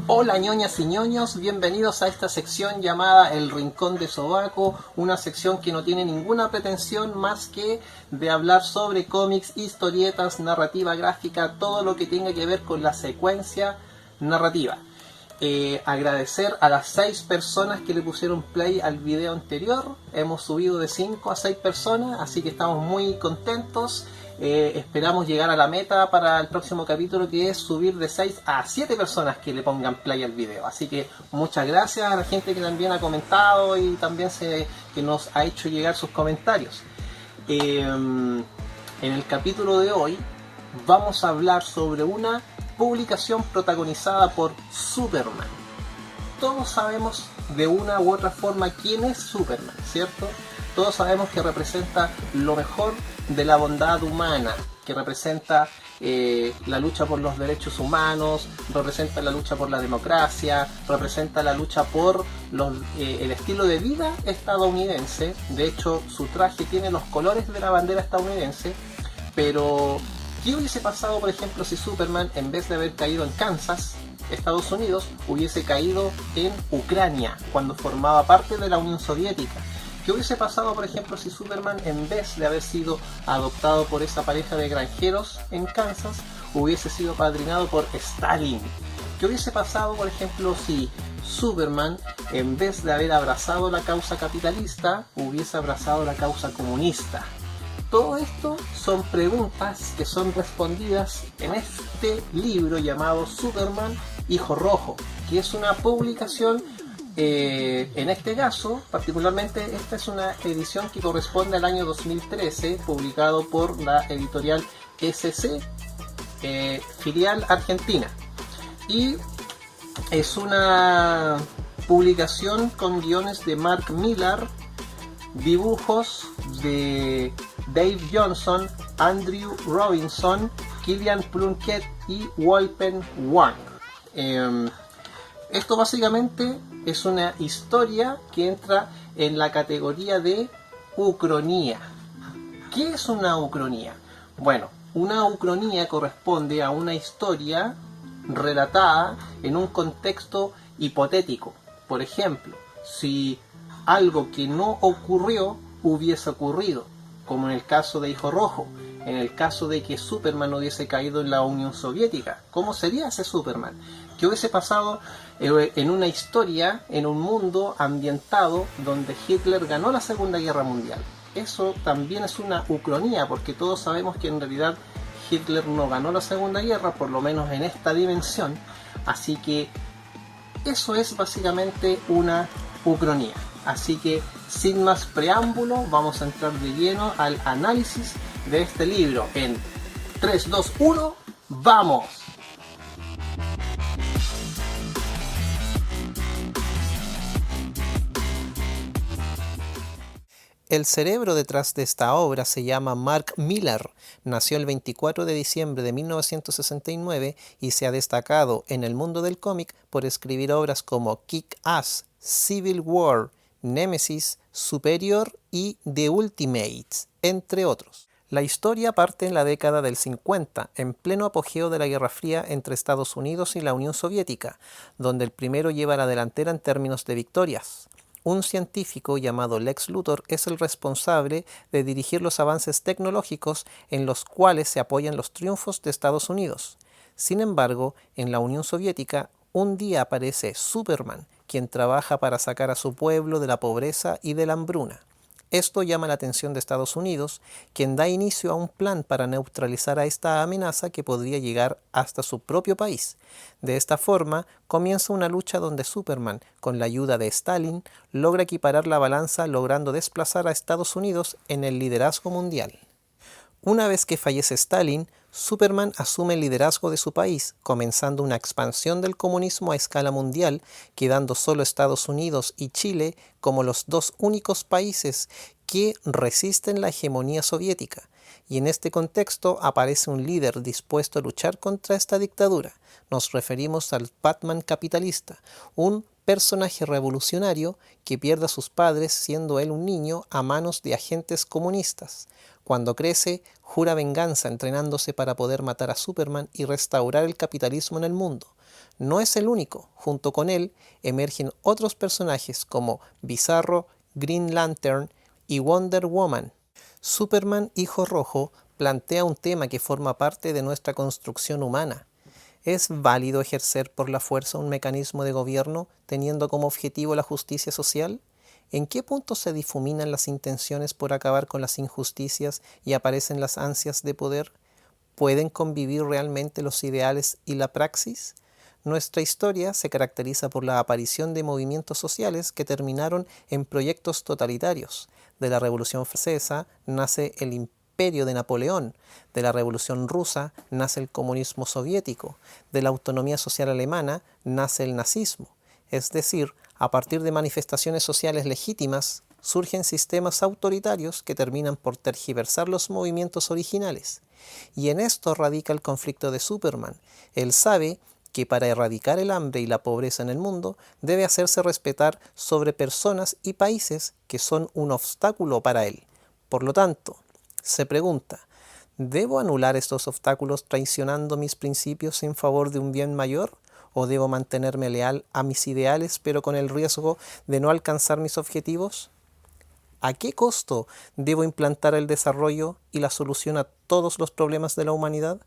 Hola ñoñas y ñoños, bienvenidos a esta sección llamada El Rincón de Sobaco, una sección que no tiene ninguna pretensión más que de hablar sobre cómics, historietas, narrativa gráfica, todo lo que tenga que ver con la secuencia narrativa. Agradecer a las 6 personas que le pusieron play al video anterior. Hemos subido de 5 a 6 personas, así que estamos muy contentos. Esperamos llegar a la meta para el próximo capítulo, que es subir de 6 a 7 personas que le pongan play al video. Así que muchas gracias a la gente que también ha comentado y también que nos ha hecho llegar sus comentarios. En el capítulo de hoy vamos a hablar sobre una publicación protagonizada por Superman. Todos sabemos de una u otra forma quién es Superman, ¿cierto? Todos sabemos que representa lo mejor de la bondad humana, que representa la lucha por los derechos humanos, representa la lucha por la democracia, representa la lucha por el estilo de vida estadounidense. De hecho, su traje tiene los colores de la bandera estadounidense. Pero ¿qué hubiese pasado, por ejemplo, si Superman, en vez de haber caído en Kansas, Estados Unidos, hubiese caído en Ucrania, cuando formaba parte de la Unión Soviética? ¿Qué hubiese pasado, por ejemplo, si Superman, en vez de haber sido adoptado por esa pareja de granjeros en Kansas, hubiese sido padrinado por Stalin? ¿Qué hubiese pasado, por ejemplo, si Superman, en vez de haber abrazado la causa capitalista, hubiese abrazado la causa comunista? Todo esto son preguntas que son respondidas en este libro llamado Superman, Hijo Rojo, que es una publicación, en este caso, particularmente, esta es una edición que corresponde al año 2013, publicado por la editorial SC, filial argentina. Y es una publicación con guiones de Mark Millar, dibujos de Dave Johnson, Andrew Robinson, Kilian Plunkett y Wolpen Wang. Esto básicamente es una historia que entra en la categoría de ucronía. ¿Qué es una ucronía? Bueno, una ucronía corresponde a una historia relatada en un contexto hipotético. Por ejemplo, si algo que no ocurrió hubiese ocurrido, como en el caso de Hijo Rojo, en el caso de que Superman hubiese caído en la Unión Soviética, ¿cómo sería ese Superman? ¿Qué hubiese pasado en una historia, en un mundo ambientado donde Hitler ganó la Segunda Guerra Mundial? Eso también es una ucronía, porque todos sabemos que en realidad Hitler no ganó la Segunda Guerra, por lo menos en esta dimensión. Así que eso es básicamente una ucronía. Así que, sin más preámbulo, vamos a entrar de lleno al análisis de este libro. En 3, 2, 1, ¡vamos! El cerebro detrás de esta obra se llama Mark Millar. Nació el 24 de diciembre de 1969 y se ha destacado en el mundo del cómic por escribir obras como Kick-Ass, Civil War, Nemesis, Superior y The Ultimates, entre otros. La historia parte en la década del 50, en pleno apogeo de la Guerra Fría entre Estados Unidos y la Unión Soviética, donde el primero lleva la delantera en términos de victorias. Un científico llamado Lex Luthor es el responsable de dirigir los avances tecnológicos en los cuales se apoyan los triunfos de Estados Unidos. Sin embargo, en la Unión Soviética, un día aparece Superman, quien trabaja para sacar a su pueblo de la pobreza y de la hambruna. Esto llama la atención de Estados Unidos, quien da inicio a un plan para neutralizar a esta amenaza que podría llegar hasta su propio país. De esta forma, comienza una lucha donde Superman, con la ayuda de Stalin, logra equiparar la balanza, logrando desplazar a Estados Unidos en el liderazgo mundial. Una vez que fallece Stalin, Superman asume el liderazgo de su país, comenzando una expansión del comunismo a escala mundial, quedando solo Estados Unidos y Chile como los dos únicos países que resisten la hegemonía soviética. Y en este contexto aparece un líder dispuesto a luchar contra esta dictadura. Nos referimos al Batman capitalista, un personaje revolucionario que pierde a sus padres siendo él un niño a manos de agentes comunistas. Cuando crece, jura venganza entrenándose para poder matar a Superman y restaurar el capitalismo en el mundo. no es el único. Junto con él emergen otros personajes como Bizarro, Green Lantern y Wonder Woman. Superman, Hijo Rojo, plantea un tema que forma parte de nuestra construcción humana. ¿Es válido ejercer por la fuerza un mecanismo de gobierno teniendo como objetivo la justicia social? ¿En qué punto se difuminan las intenciones por acabar con las injusticias y aparecen las ansias de poder? ¿Pueden convivir realmente los ideales y la praxis? Nuestra historia se caracteriza por la aparición de movimientos sociales que terminaron en proyectos totalitarios. De la Revolución Francesa nace el Imperio de Napoleón, de la Revolución Rusa nace el comunismo soviético, de la autonomía social alemana nace el nazismo. Es decir, a partir de manifestaciones sociales legítimas, surgen sistemas autoritarios que terminan por tergiversar los movimientos originales. Y en esto radica el conflicto de Superman. Él sabe que para erradicar el hambre y la pobreza en el mundo, debe hacerse respetar sobre personas y países que son un obstáculo para él. Por lo tanto, se pregunta, ¿debo anular estos obstáculos traicionando mis principios en favor de un bien mayor? ¿O debo mantenerme leal a mis ideales pero con el riesgo de no alcanzar mis objetivos? ¿A qué costo debo implantar el desarrollo y la solución a todos los problemas de la humanidad?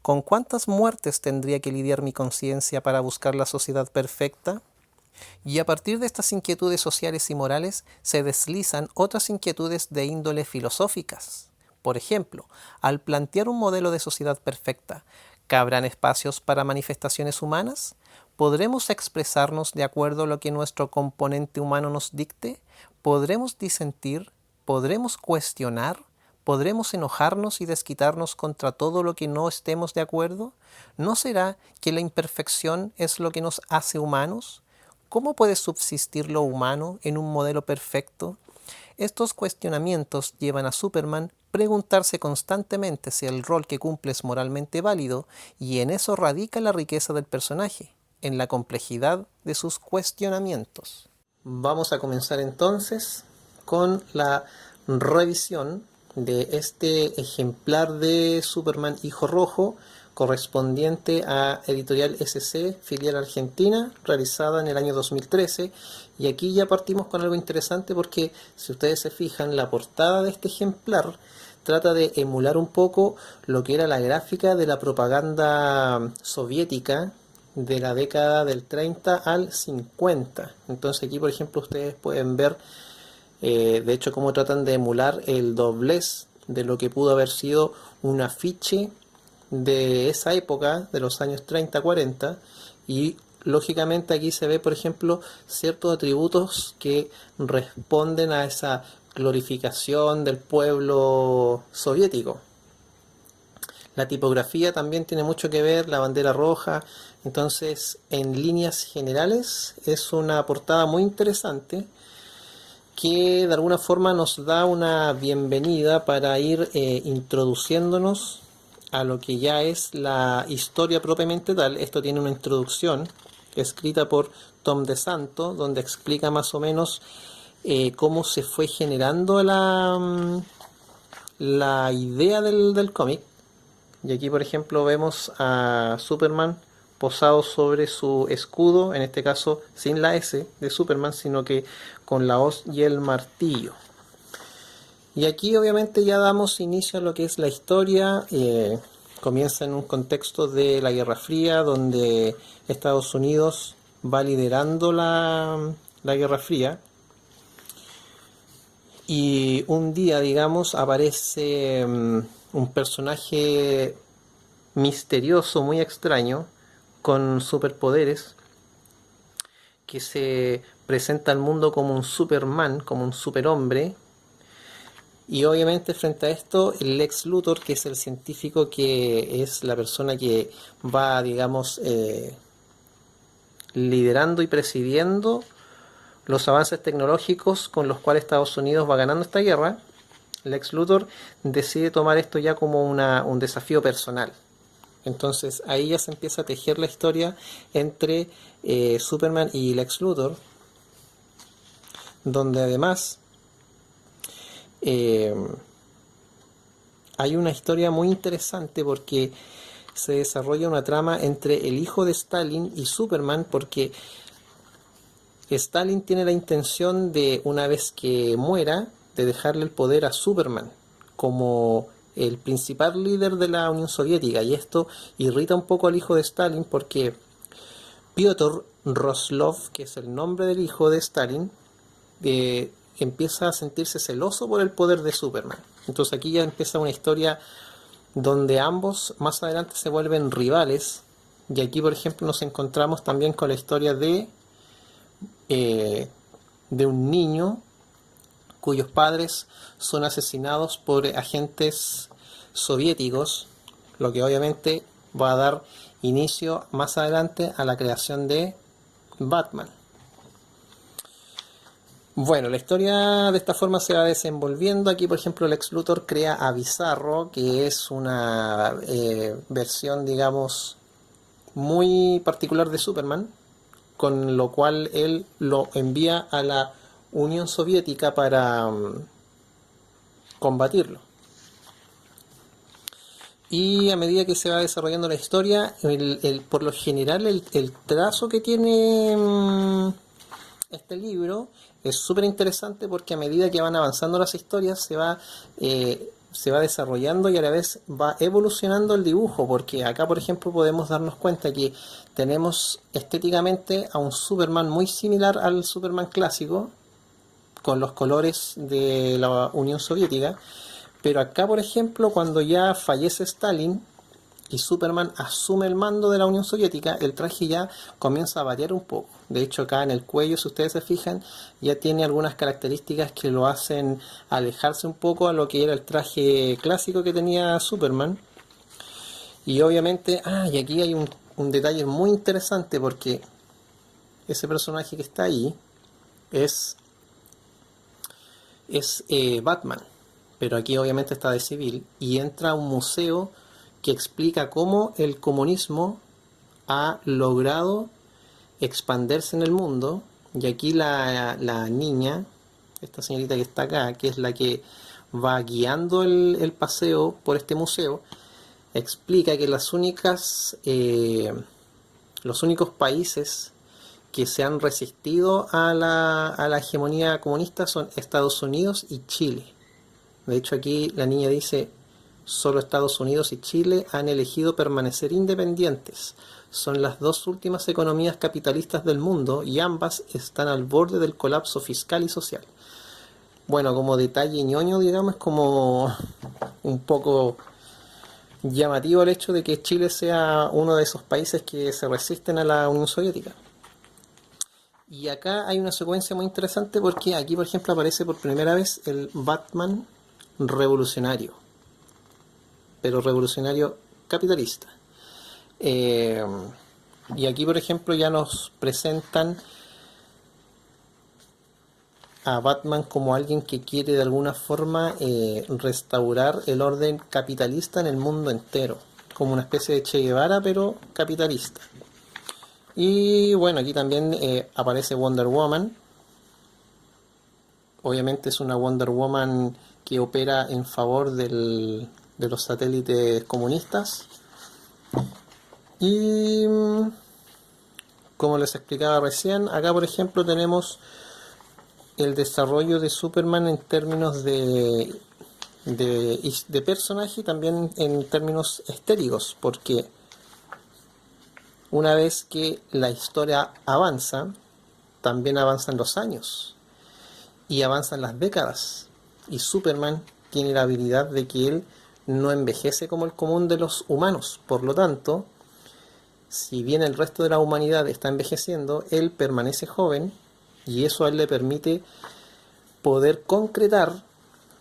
¿Con cuántas muertes tendría que lidiar mi conciencia para buscar la sociedad perfecta? Y a partir de estas inquietudes sociales y morales se deslizan otras inquietudes de índole filosóficas. Por ejemplo, al plantear un modelo de sociedad perfecta, ¿cabrán espacios para manifestaciones humanas? ¿Podremos expresarnos de acuerdo a lo que nuestro componente humano nos dicte? ¿Podremos disentir? ¿Podremos cuestionar? ¿Podremos enojarnos y desquitarnos contra todo lo que no estemos de acuerdo? ¿No será que la imperfección es lo que nos hace humanos? ¿Cómo puede subsistir lo humano en un modelo perfecto? Estos cuestionamientos llevan a Superman preguntarse constantemente si el rol que cumple es moralmente válido, y en eso radica la riqueza del personaje, en la complejidad de sus cuestionamientos. Vamos a comenzar entonces con la revisión de este ejemplar de Superman Hijo Rojo correspondiente a Editorial SC, filial argentina, realizada en el año 2013. Y aquí ya partimos con algo interesante porque, si ustedes se fijan, la portada de este ejemplar trata de emular un poco lo que era la gráfica de la propaganda soviética de la década del 30 al 50. Entonces aquí, por ejemplo, ustedes pueden ver de hecho cómo tratan de emular el doblez de lo que pudo haber sido un afiche de esa época, de los años 30-40, y lógicamente aquí se ve, por ejemplo, ciertos atributos que responden a esa glorificación del pueblo soviético. La tipografía también tiene mucho que ver, la bandera roja. Entonces, en líneas generales, es una portada muy interesante que de alguna forma nos da una bienvenida para ir introduciéndonos a lo que ya es la historia propiamente tal. Esto tiene una introducción escrita por Tom DeSanto, donde explica más o menos cómo se fue generando la idea del cómic. Y aquí, por ejemplo, vemos a Superman posado sobre su escudo, en este caso sin la S de Superman, sino que con la hoz y el martillo. Y aquí obviamente ya damos inicio a lo que es la historia. Comienza en un contexto de la Guerra Fría, donde Estados Unidos va liderando la Guerra Fría. Y un día, digamos, aparece un personaje misterioso, muy extraño, con superpoderes, que se presenta al mundo como un Superman, como un superhombre. Y obviamente frente a esto, el Lex Luthor, que es el científico, que es la persona que va, digamos, liderando y presidiendo los avances tecnológicos con los cuales Estados Unidos va ganando esta guerra. Lex Luthor decide tomar esto ya como un desafío personal. Entonces ahí ya se empieza a tejer la historia entre Superman y Lex Luthor, donde además hay una historia muy interesante porque se desarrolla una trama entre el hijo de Stalin y Superman, porque Stalin tiene la intención de, una vez que muera, de dejarle el poder a Superman como el principal líder de la Unión Soviética, y esto irrita un poco al hijo de Stalin porque Piotr Roslov, que es el nombre del hijo de Stalin, empieza a sentirse celoso por el poder de Superman. Entonces aquí ya empieza una historia donde ambos más adelante se vuelven rivales, y aquí por ejemplo nos encontramos también con la historia de un niño cuyos padres son asesinados por agentes soviéticos, lo que obviamente va a dar inicio más adelante a la creación de Batman. Bueno, la historia de esta forma se va desenvolviendo. Aquí, por ejemplo, Lex Luthor crea a Bizarro, que es una versión, digamos, muy particular de Superman, con lo cual él lo envía a la Unión Soviética para combatirlo. Y a medida que se va desarrollando la historia, por lo general el trazo que tiene este libro es súper interesante, porque a medida que van avanzando las historias se va desarrollando y a la vez va evolucionando el dibujo, porque acá por ejemplo podemos darnos cuenta que tenemos estéticamente a un Superman muy similar al Superman clásico, con los colores de la Unión Soviética, pero acá por ejemplo cuando ya fallece Stalin y Superman asume el mando de la Unión Soviética, el traje ya comienza a variar un poco. De hecho, acá en el cuello, si ustedes se fijan, ya tiene algunas características que lo hacen alejarse un poco a lo que era el traje clásico que tenía Superman. Y obviamente, y aquí hay un detalle muy interesante, porque ese personaje que está ahí es Batman, pero aquí obviamente está de civil, y entra a un museo que explica cómo el comunismo ha logrado expandirse en el mundo. Y aquí la niña, esta señorita que está acá, que es la que va guiando el paseo por este museo, explica que los únicos países que se han resistido a la hegemonía comunista son Estados Unidos y Chile. De hecho, aquí la niña dice: solo Estados Unidos y Chile han elegido permanecer independientes. Son las dos últimas economías capitalistas del mundo y ambas están al borde del colapso fiscal y social. Bueno, como detalle ñoño, digamos, es como un poco llamativo el hecho de que Chile sea uno de esos países que se resisten a la Unión Soviética. Y acá hay una secuencia muy interesante, porque aquí, por ejemplo, aparece por primera vez el Batman revolucionario, pero revolucionario capitalista. Y aquí, por ejemplo, ya nos presentan a Batman como alguien que quiere de alguna forma restaurar el orden capitalista en el mundo entero, como una especie de Che Guevara, pero capitalista. Y bueno, aquí también aparece Wonder Woman. Obviamente es una Wonder Woman que opera en favor de los satélites comunistas. Y como les explicaba recién, acá por ejemplo tenemos el desarrollo de Superman en términos de personaje, y también en términos estéticos, porque una vez que la historia avanza, también avanzan los años y avanzan las décadas, y Superman tiene la habilidad de que él no envejece como el común de los humanos. Por lo tanto, si bien el resto de la humanidad está envejeciendo, él permanece joven, y eso a él le permite poder concretar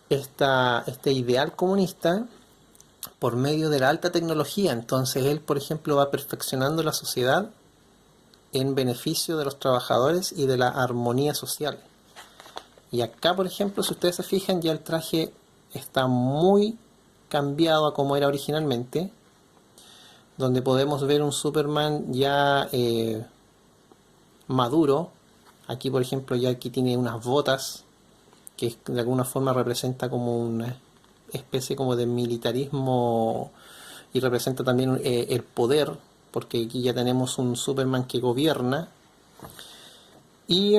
este ideal comunista por medio de la alta tecnología. Entonces él, por ejemplo, va perfeccionando la sociedad en beneficio de los trabajadores y de la armonía social. Y acá, por ejemplo, si ustedes se fijan, ya el traje está muy cambiado a como era originalmente, donde podemos ver un Superman ya maduro. Aquí, por ejemplo, ya aquí tiene unas botas que de alguna forma representa como una especie como de militarismo y representa también el poder, porque aquí ya tenemos un Superman que gobierna. Y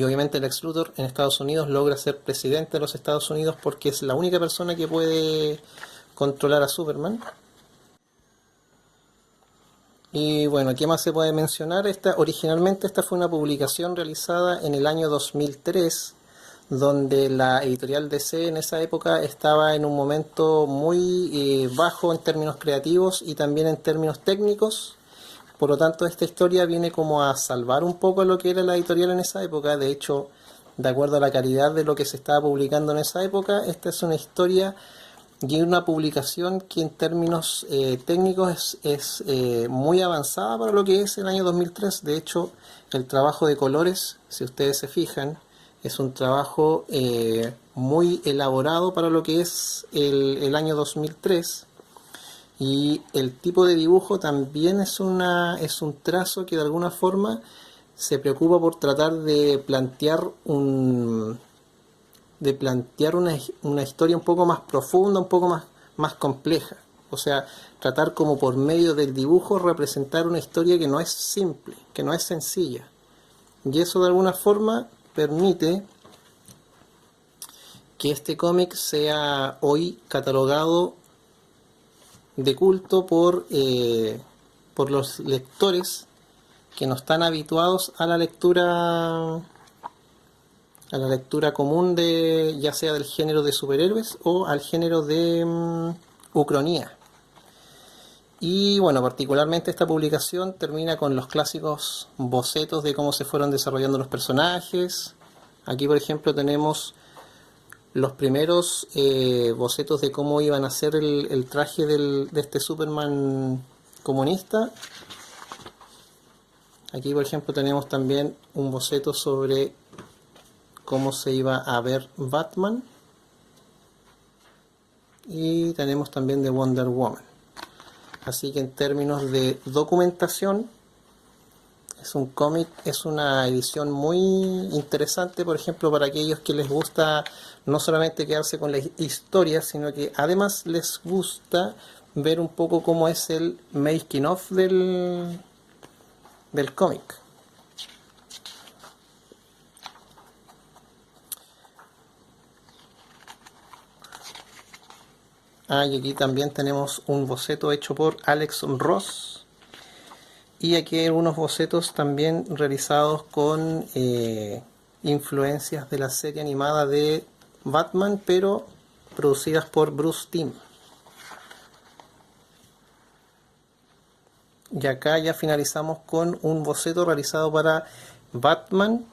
obviamente Lex Luthor en Estados Unidos logra ser presidente de los Estados Unidos porque es la única persona que puede controlar a Superman. Y bueno, ¿qué más se puede mencionar? Originalmente esta fue una publicación realizada en el año 2003, donde la editorial DC en esa época estaba en un momento muy bajo en términos creativos y también en términos técnicos. Por lo tanto, esta historia viene como a salvar un poco lo que era la editorial en esa época. De hecho, de acuerdo a la calidad de lo que se estaba publicando en esa época, esta es una historia y una publicación que en términos técnicos es muy avanzada para lo que es el año 2003. De hecho, el trabajo de colores, si ustedes se fijan, es un trabajo muy elaborado para lo que es el año 2003. Y el tipo de dibujo también es un trazo que de alguna forma se preocupa por tratar de plantear una historia un poco más profunda, un poco más compleja. O sea, tratar como por medio del dibujo representar una historia que no es simple, que no es sencilla. Y eso de alguna forma permite que este cómic sea hoy catalogado de culto por los lectores que no están habituados a la lectura común de ya sea del género de superhéroes o al género de ucronía. Y bueno, particularmente esta publicación termina con los clásicos bocetos de cómo se fueron desarrollando los personajes. Aquí por ejemplo tenemos los primeros bocetos de cómo iban a ser el traje de este Superman comunista. Aquí por ejemplo tenemos también un boceto sobre cómo se iba a ver Batman. Y tenemos también de Wonder Woman. Así que en términos de documentación, es un cómic, es una edición muy interesante, por ejemplo, para aquellos que les gusta no solamente quedarse con la historia, sino que además les gusta ver un poco cómo es el making of del cómic. Y aquí también tenemos un boceto hecho por Alex Ross. Y aquí hay unos bocetos también realizados con influencias de la serie animada de Batman, pero producidas por Bruce Timm. Y acá ya finalizamos con un boceto realizado para Batman,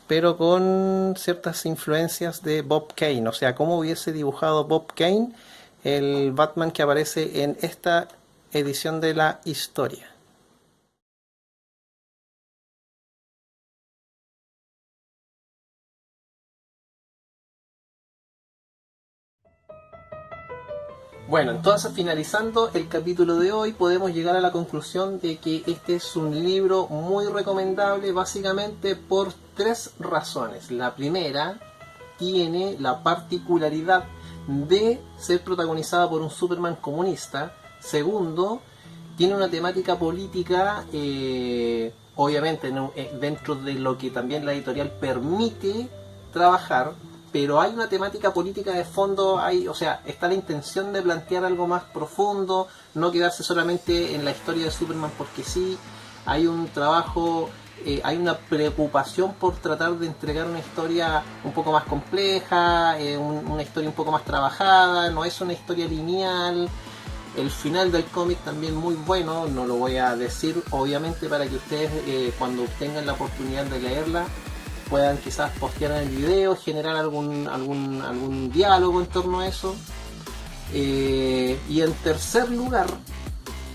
pero con ciertas influencias de Bob Kane. O sea, cómo hubiese dibujado Bob Kane el Batman que aparece en esta edición de la historia. Bueno, entonces finalizando el capítulo de hoy podemos llegar a la conclusión de que este es un libro muy recomendable básicamente por tres razones. La primera, tiene la particularidad de ser protagonizada por un Superman comunista. Segundo, tiene una temática política, obviamente dentro de lo que también la editorial permite trabajar, pero hay una temática política de fondo, o sea, está la intención de plantear algo más profundo, no quedarse solamente en la historia de Superman porque sí, hay un trabajo, hay una preocupación por tratar de entregar una historia un poco más compleja, una historia un poco más trabajada, no es una historia lineal. El final del cómic también muy bueno, no lo voy a decir obviamente para que ustedes cuando tengan la oportunidad de leerla puedan quizás postear en el video, generar algún diálogo en torno a eso. Y en tercer lugar,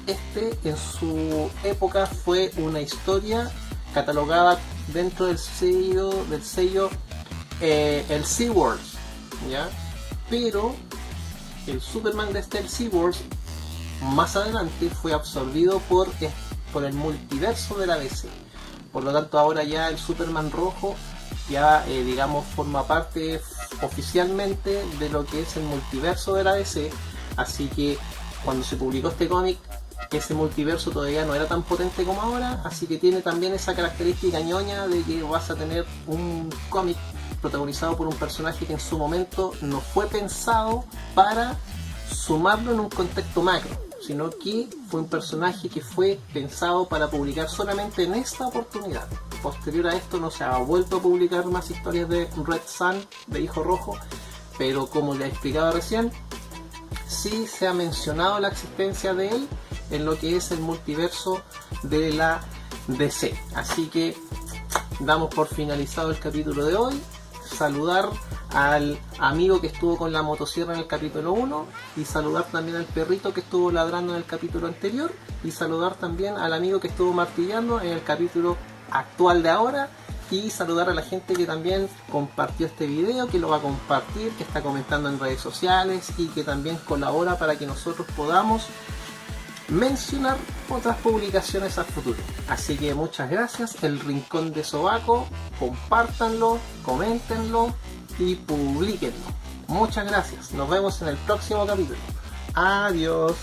en su época fue una historia catalogada dentro del sello el SeaWorld, ¿ya? Pero el Superman de el SeaWorld más adelante fue absorbido por el multiverso de la DC. Por lo tanto ahora ya el Superman rojo ya digamos forma parte oficialmente de lo que es el multiverso de la DC, Así que cuando se publicó este cómic, ese multiverso todavía no era tan potente como ahora, así que tiene también esa característica ñoña de que vas a tener un cómic protagonizado por un personaje que en su momento no fue pensado para sumarlo en un contexto macro, sino que fue un personaje que fue pensado para publicar solamente en esta oportunidad. Posterior a esto no se ha vuelto a publicar más historias de Red Sun, de Hijo Rojo, pero como ya explicaba recién, sí se ha mencionado la existencia de él en lo que es el multiverso de la DC. Así que damos por finalizado el capítulo de hoy. Saludar al amigo que estuvo con la motosierra en el capítulo 1 y saludar también al perrito que estuvo ladrando en el capítulo anterior y saludar también al amigo que estuvo martillando en el capítulo actual de ahora y saludar a la gente que también compartió este video, que lo va a compartir, que está comentando en redes sociales y que también colabora para que nosotros podamos mencionar otras publicaciones a futuro. Así que muchas gracias. El Rincón de Sobaco, compártanlo, coméntenlo y publíquenlo. Muchas gracias. Nos vemos en el próximo capítulo. Adiós.